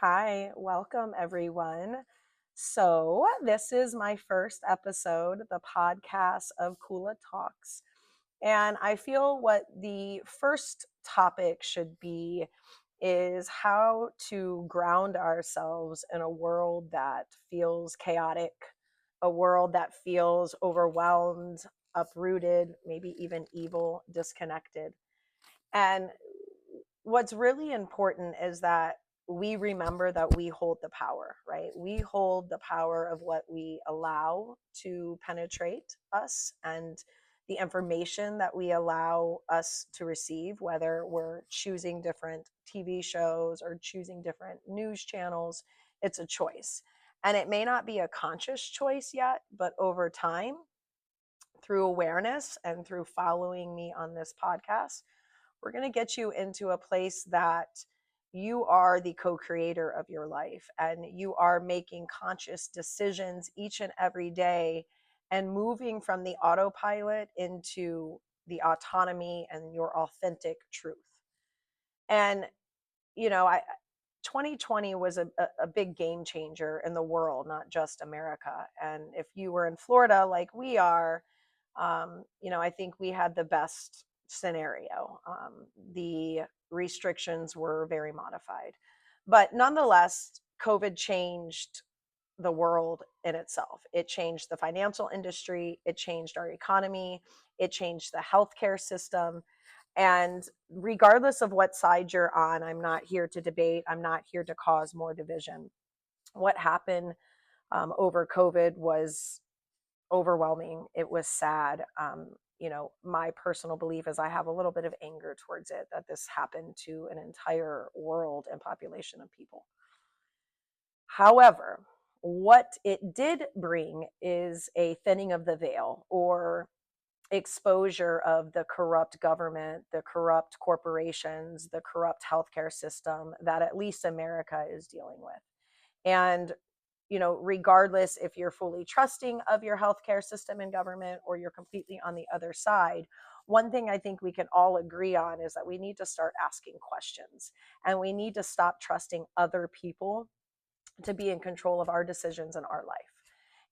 Hi, welcome everyone. So, this is my first episode, the podcast of Kula Talks. And I feel what the first topic should be is how to ground ourselves in a world that feels chaotic, a world that feels overwhelmed, uprooted, maybe even evil, disconnected. And what's really important is that we remember that we hold the power, right? We hold the power of what we allow to penetrate us and the information that we allow us to receive, whether we're choosing different TV shows or choosing different news channels. It's a choice. And it may not be a conscious choice yet, but over time, through awareness and through following me on this podcast, we're going to get you into a place that you are the co-creator of your life and you are making conscious decisions each and every day and moving from the autopilot into the autonomy and your authentic truth. And I 2020 was a big game changer in the world, not just America. And if you were in Florida like we are, I think we had the best scenario. The restrictions were very modified. But nonetheless, COVID changed the world in itself. It changed the financial industry, it changed our economy, it changed the healthcare system. And regardless of what side you're on, I'm not here to debate, I'm not here to cause more division. What happened over COVID was overwhelming. It was sad. My personal belief is I have a little bit of anger towards it that this happened to an entire world and population of people. However, what it did bring is a thinning of the veil or exposure of the corrupt government, the corrupt corporations, the corrupt healthcare system that at least America is dealing with. And regardless if you're fully trusting of your healthcare system and government or you're completely on the other side, one thing I think we can all agree on is that we need to start asking questions and we need to stop trusting other people to be in control of our decisions in our life.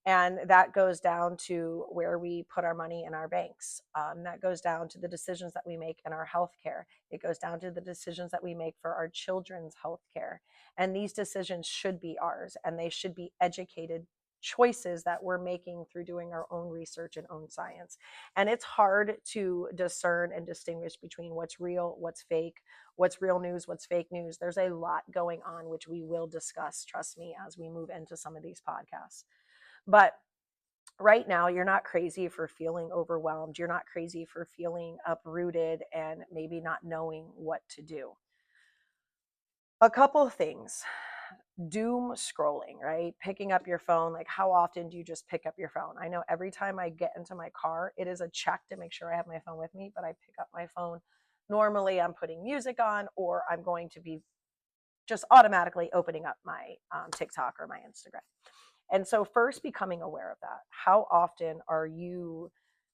And that goes down to where we put our money in our banks. That goes down to the decisions that we make in our healthcare. It goes down to the decisions that we make for our children's healthcare. And these decisions should be ours, and they should be educated choices that we're making through doing our own research and own science. And it's hard to discern and distinguish between what's real, what's fake, what's real news, what's fake news. There's a lot going on, which we will discuss, trust me, as we move into some of these podcasts. But right now, you're not crazy for feeling overwhelmed. You're not crazy for feeling uprooted and maybe not knowing what to do. A couple of things. Doom scrolling, right? Picking up your phone. Like, how often do you just pick up your phone? I know every time I get into my car, it is a check to make sure I have my phone with me, but I pick up my phone. Normally, I'm putting music on, or I'm going to be just automatically opening up my TikTok or my Instagram. And so, first, becoming aware of that. How often are you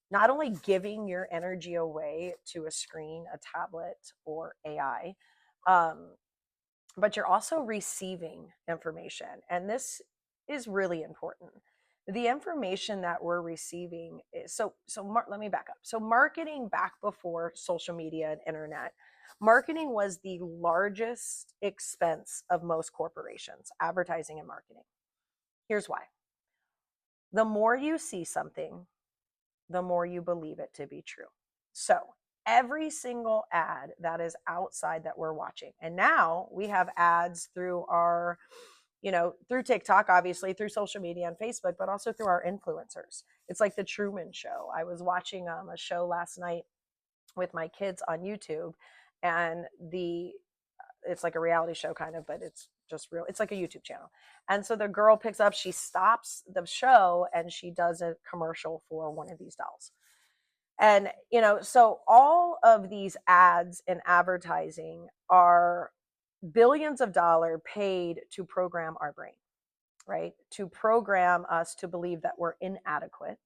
not only giving your energy away to a screen, a tablet, or AI, um, but you're also receiving information? And this is really important. The information that we're receiving is let me back up. So, marketing back before social media and internet, marketing was the largest expense of most corporations, advertising and marketing. Here's why. The more you see something, the more you believe it to be true. So every single ad that is outside that we're watching, and now we have ads through our, through TikTok, obviously, through social media and Facebook, but also through our influencers. It's like the Truman Show. I was watching a show last night with my kids on YouTube, and it's like a reality show kind of, but it's just real. It's like a YouTube channel. And so the girl picks up, she stops the show and she does a commercial for one of these dolls. And, so all of these ads and advertising are billions of dollars paid to program our brain, right? To program us to believe that we're inadequate.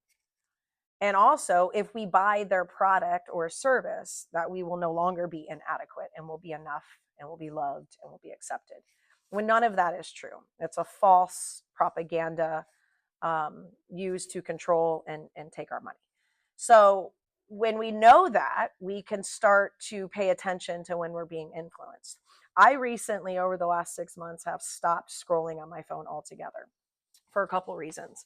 And also, if we buy their product or service, that we will no longer be inadequate and will be enough and will be loved and will be accepted. when none of that is true. It's a false propaganda used to control and take our money. So when we know that, we can start to pay attention to when we're being influenced. I recently, over the last 6 months, have stopped scrolling on my phone altogether for a couple reasons.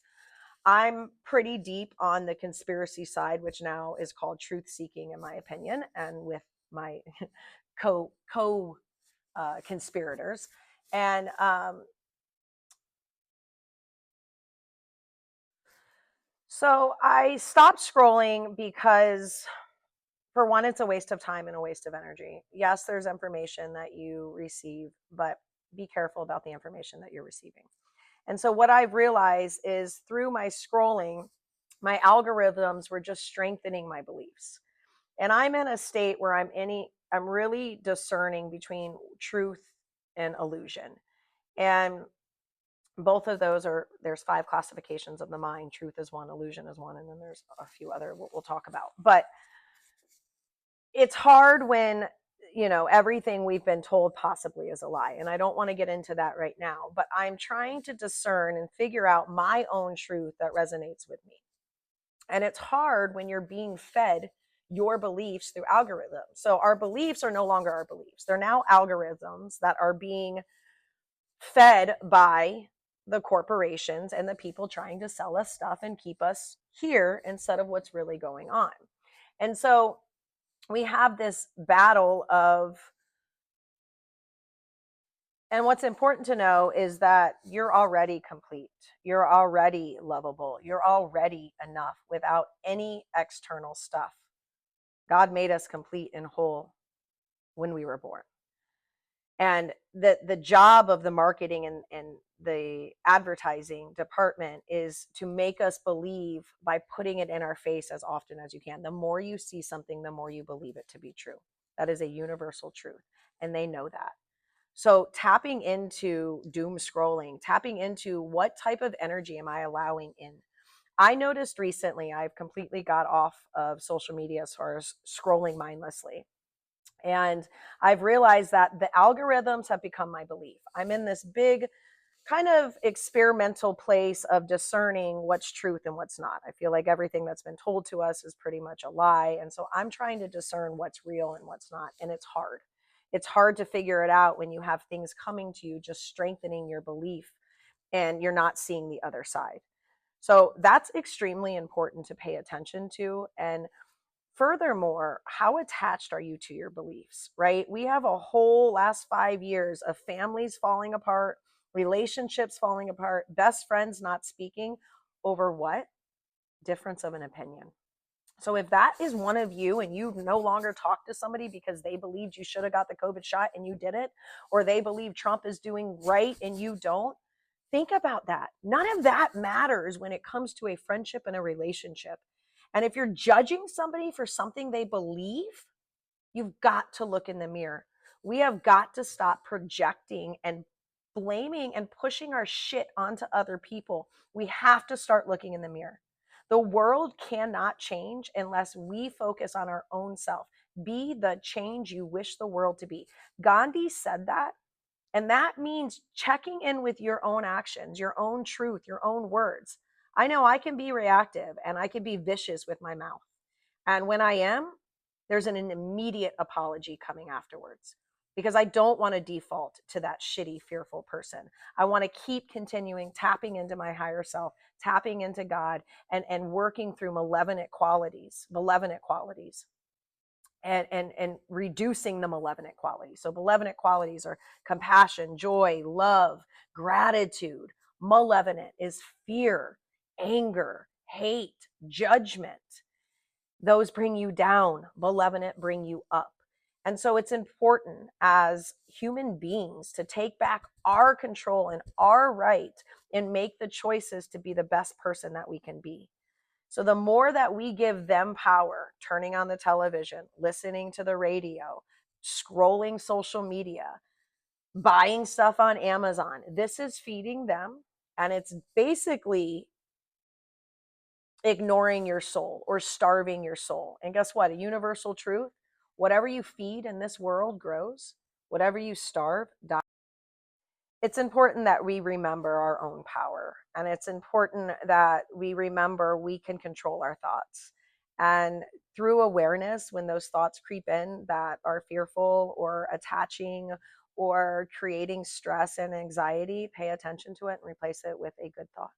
I'm pretty deep on the conspiracy side, which now is called truth seeking, in my opinion, and with my co conspirators. And so I stopped scrolling because, for one, it's a waste of time and a waste of energy. Yes, there's information that you receive, but be careful about the information that you're receiving. And so what I've realized is, through my scrolling, my algorithms were just strengthening my beliefs. And I'm in a state where I'm really discerning between truth and illusion. And both of those are, there's 5 classifications of the mind. Truth is one, illusion is one, and then there's a few other we'll talk about. But it's hard when, everything we've been told possibly is a lie. And I don't want to get into that right now, but I'm trying to discern and figure out my own truth that resonates with me. And it's hard when you're being fed your beliefs through algorithms. So our beliefs are no longer our beliefs. They're now algorithms that are being fed by the corporations and the people trying to sell us stuff and keep us here instead of what's really going on. And so we have this battle of, and what's important to know is that you're already complete. You're already lovable. You're already enough without any external stuff. God made us complete and whole when we were born. And the job of the marketing and the advertising department is to make us believe by putting it in our face as often as you can. The more you see something, the more you believe it to be true. That is a universal truth, and they know that. So tapping into doom scrolling, tapping into what type of energy am I allowing in? I noticed recently I've completely got off of social media as far as scrolling mindlessly. And I've realized that the algorithms have become my belief. I'm in this big kind of experimental place of discerning what's truth and what's not. I feel like everything that's been told to us is pretty much a lie. And so I'm trying to discern what's real and what's not. And it's hard. It's hard to figure it out when you have things coming to you, just strengthening your belief, and you're not seeing the other side. So that's extremely important to pay attention to. And furthermore, how attached are you to your beliefs, right? We have a whole last 5 years of families falling apart, relationships falling apart, best friends not speaking over what? Difference of an opinion. So if that is one of you and you no longer talk to somebody because they believed you should have got the COVID shot and you didn't, or they believe Trump is doing right and you don't, think about that. None of that matters when it comes to a friendship and a relationship. And if you're judging somebody for something they believe, you've got to look in the mirror. We have got to stop projecting and blaming and pushing our shit onto other people. We have to start looking in the mirror. The world cannot change unless we focus on our own self. Be the change you wish the world to be. Gandhi said that. And that means checking in with your own actions, your own truth, your own words. I know I can be reactive and I can be vicious with my mouth. And when I am, there's an immediate apology coming afterwards, because I don't want to default to that shitty, fearful person. I want to keep continuing tapping into my higher self, tapping into God, and working through malevolent qualities, and reducing the malevolent qualities. So malevolent qualities are compassion, joy, love, gratitude. Malevolent is fear, anger, hate, judgment. Those bring you down. Malevolent bring you up. And so it's important as human beings to take back our control and our right and make the choices to be the best person that we can be. So the more that we give them power, turning on the television, listening to the radio, scrolling social media, buying stuff on Amazon, this is feeding them. And it's basically ignoring your soul or starving your soul. And guess what? A universal truth: whatever you feed in this world grows, whatever you starve dies. it's important that we remember our own power. And it's important that we remember we can control our thoughts. And through awareness, when those thoughts creep in that are fearful or attaching or creating stress and anxiety, pay attention to it and replace it with a good thought.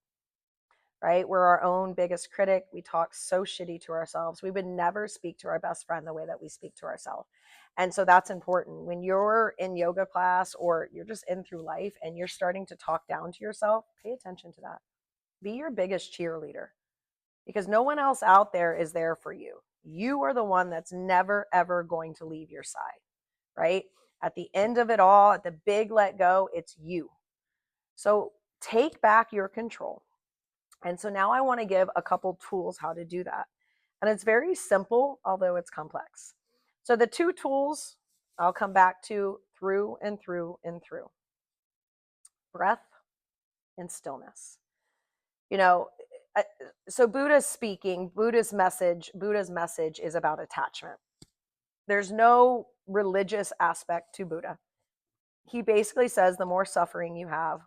Right? We're our own biggest critic. We talk so shitty to ourselves. We would never speak to our best friend the way that we speak to ourselves. And so that's important. When you're in yoga class or you're just in through life and you're starting to talk down to yourself, pay attention to that. Be your biggest cheerleader, because no one else out there is there for you. You are the one that's never, ever going to leave your side, right? At the end of it all, at the big let go, it's you. So take back your control. And so now I want to give a couple tools how to do that. And it's very simple, although it's complex. So the two tools I'll come back to through and through and through: breath and stillness. You know, so Buddha's message is about attachment. There's no religious aspect to Buddha. He basically says the more suffering you have,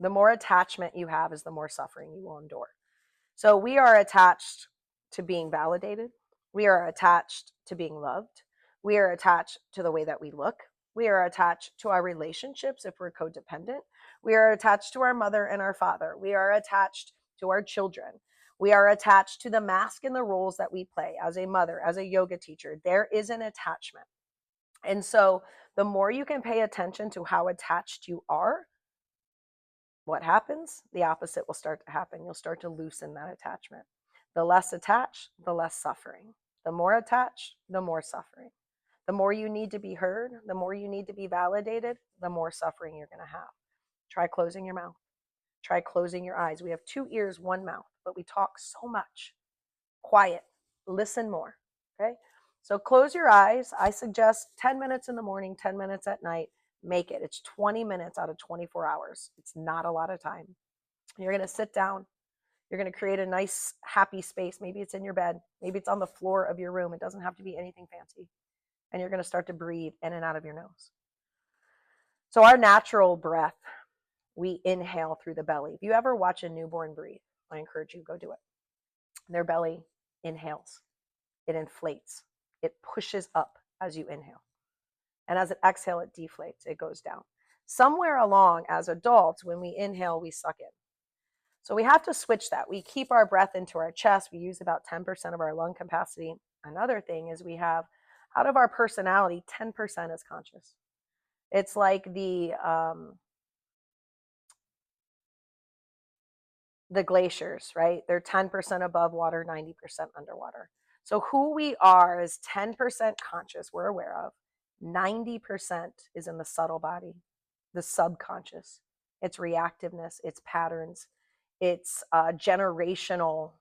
the more attachment you have, is the more suffering you will endure. So we are attached to being validated. We are attached to being loved. We are attached to the way that we look. We are attached to our relationships if we're codependent. We are attached to our mother and our father. We are attached to our children. We are attached to the mask and the roles that we play as a mother, as a yoga teacher. There is an attachment. And so the more you can pay attention to how attached you are, what happens? The opposite will start to happen. You'll start to loosen that attachment. The less attached, the less suffering. The more attached, the more suffering. The more you need to be heard, the more you need to be validated, the more suffering you're going to have. Try closing your mouth. Try closing your eyes. We have 2 ears, 1 mouth, but we talk so much. Quiet. Listen more. Okay? So close your eyes. I suggest 10 minutes in the morning, 10 minutes at night. Make it. It's 20 minutes out of 24 hours. It's not a lot of time. You're going to sit down. You're going to create a nice, happy space. Maybe it's in your bed. Maybe it's on the floor of your room. It doesn't have to be anything fancy. And you're going to start to breathe in and out of your nose. So our natural breath, we inhale through the belly. If you ever watch a newborn breathe, I encourage you, go do it. Their belly inhales. It inflates. It pushes up as you inhale. And as it exhale, it deflates. It goes down. Somewhere along, as adults, when we inhale, we suck in. So we have to switch that. We keep our breath into our chest. We use about 10% of our lung capacity. Another thing is we have, out of our personality, 10% is conscious. It's like the glaciers, right? They're 10% above water, 90% underwater. So who we are is 10% conscious, we're aware of. 90% is in the subtle body, the subconscious. It's reactiveness, it's patterns, it's generational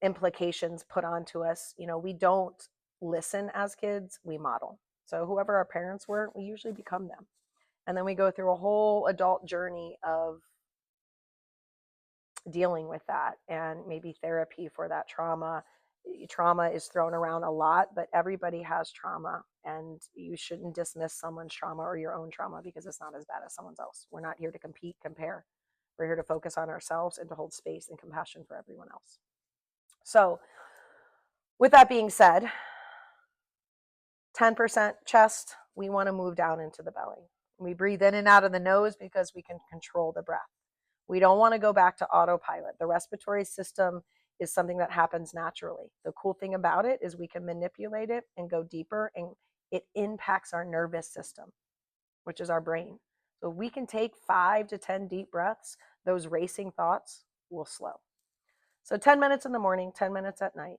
implications put onto us. You know, we don't listen as kids, we model. So whoever our parents were, we usually become them. And then we go through a whole adult journey of dealing with that and maybe therapy for that trauma. Trauma is thrown around a lot, but everybody has trauma, and you shouldn't dismiss someone's trauma or your own trauma because it's not as bad as someone else. We're not here to compete, compare. We're here to focus on ourselves and to hold space and compassion for everyone else. So with that being said, 10% chest, we want to move down into the belly. We breathe in and out of the nose because we can control the breath. We don't want to go back to autopilot. The respiratory system is something that happens naturally. The cool thing about it is we can manipulate it and go deeper, and it impacts our nervous system, which is our brain. So we can take 5 to 10 deep breaths. Those racing thoughts will slow. So 10 minutes in the morning, 10 minutes at night.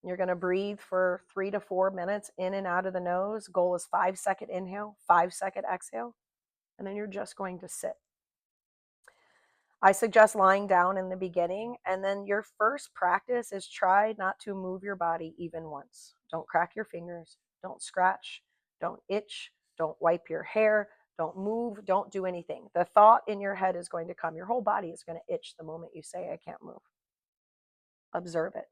You're going to breathe for 3 to 4 minutes in and out of the nose. Goal is 5-second inhale, 5-second exhale, and then you're just going to sit. I suggest lying down in the beginning, and then your first practice is try not to move your body even once. Don't crack your fingers, don't scratch, don't itch, don't wipe your hair, don't move, don't do anything. The thought in your head is going to come. Your whole body is going to itch the moment you say, I can't move. Observe it.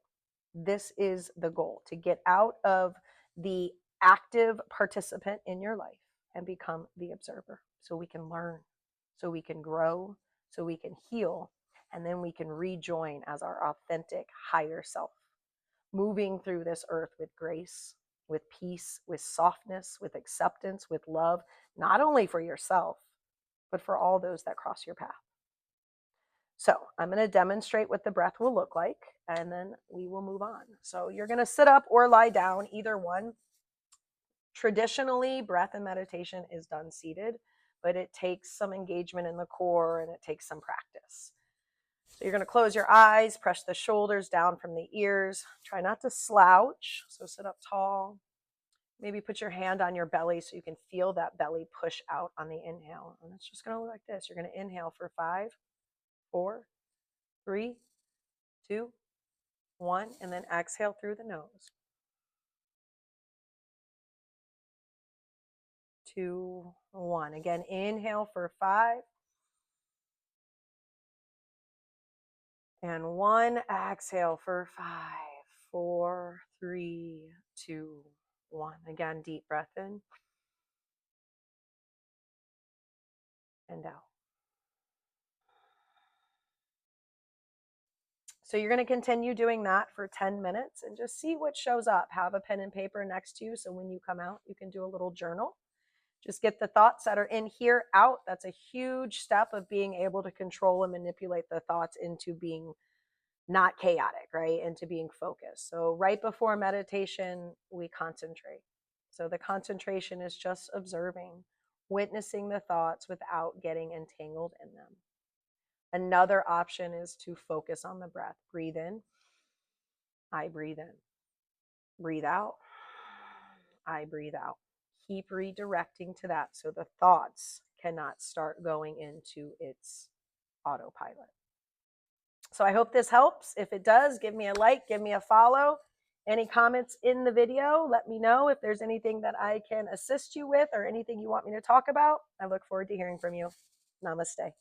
This is the goal, to get out of the active participant in your life and become the observer so we can learn, so we can grow, so we can heal, and then we can rejoin as our authentic higher self, moving through this earth with grace, with peace, with softness, with acceptance, with love, not only for yourself, but for all those that cross your path. So I'm going to demonstrate what the breath will look like, and then we will move on. So you're going to sit up or lie down, either one. Traditionally, breath and meditation is done seated, but it takes some engagement in the core and it takes some practice. So you're going to close your eyes, press the shoulders down from the ears. Try not to slouch, so sit up tall. Maybe put your hand on your belly so you can feel that belly push out on the inhale. And it's just going to look like this. You're going to inhale for 5, 4, 3, 2, 1, and then exhale through the nose. 2, 1. Again, inhale for 5. And 1, exhale for 5, 4, 3, 2, 1. Again, deep breath in and out. So you're going to continue doing that for 10 minutes and just see what shows up. Have a pen and paper next to you so when you come out, you can do a little journal. Just get the thoughts that are in here out. That's a huge step of being able to control and manipulate the thoughts into being not chaotic, right? Into being focused. So right before meditation, we concentrate. So the concentration is just observing, witnessing the thoughts without getting entangled in them. Another option is to focus on the breath. Breathe in. I breathe in. Breathe out. I breathe out. Keep redirecting to that so the thoughts cannot start going into its autopilot. So I hope this helps. If it does, give me a like, give me a follow. Any comments in the video, let me know if there's anything that I can assist you with or anything you want me to talk about. I look forward to hearing from you. Namaste.